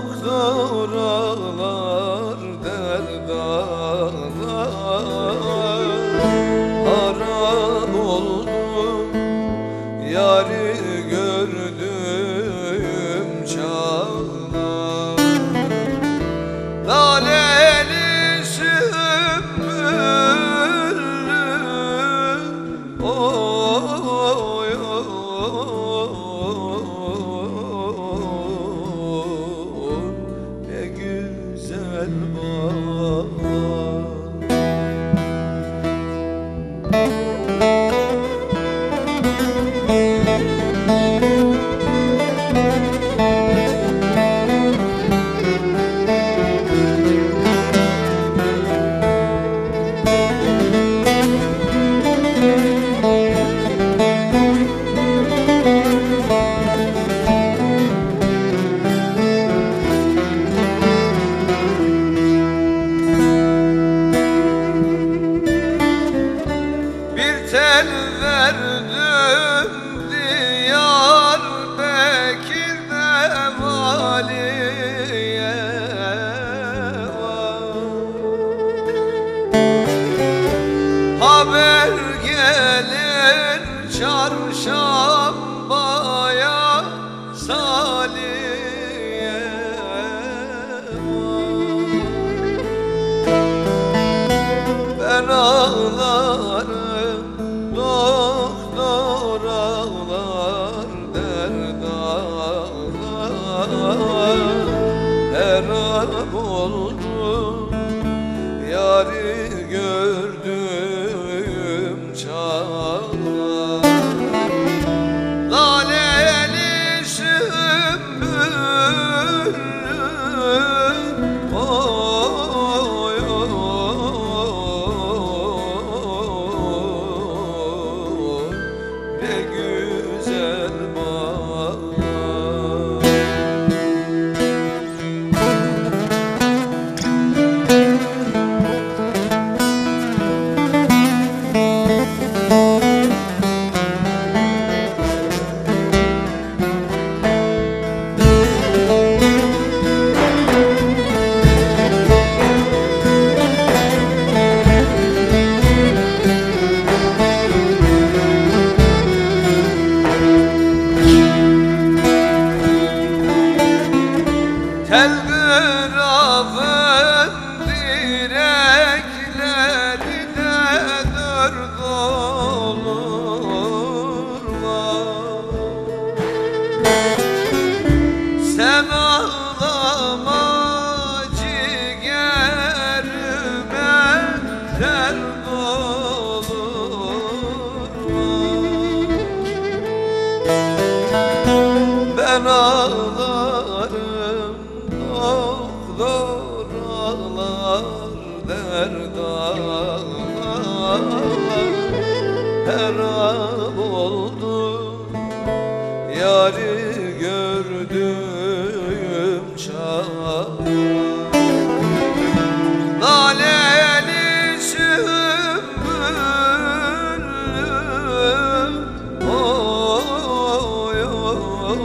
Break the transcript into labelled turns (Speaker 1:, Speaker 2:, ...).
Speaker 1: doktor ağlar derd ağlar. Harap oldum yâri gördüm çağlar. Laleli sümbüllü oy oy, ne güzel bahar. Tel verdim Diyarbakır'da valiye var. Haber gelir çarşambaya Saliye var. Ben ağlarım, doktor ağlar derd ağlar. Harap oldum yâri gördüm çağlar. Laleli sümbüllü oy oy, ne güzel bahar. Telgrafın direkleri de dört olur var. Sen ağlama ciğerime dert olur var. Ben ağlarım, doktor ağlar derd ağlar. Harap oldum yâri gördüm çağlar. Laleli sümbüllü oy oy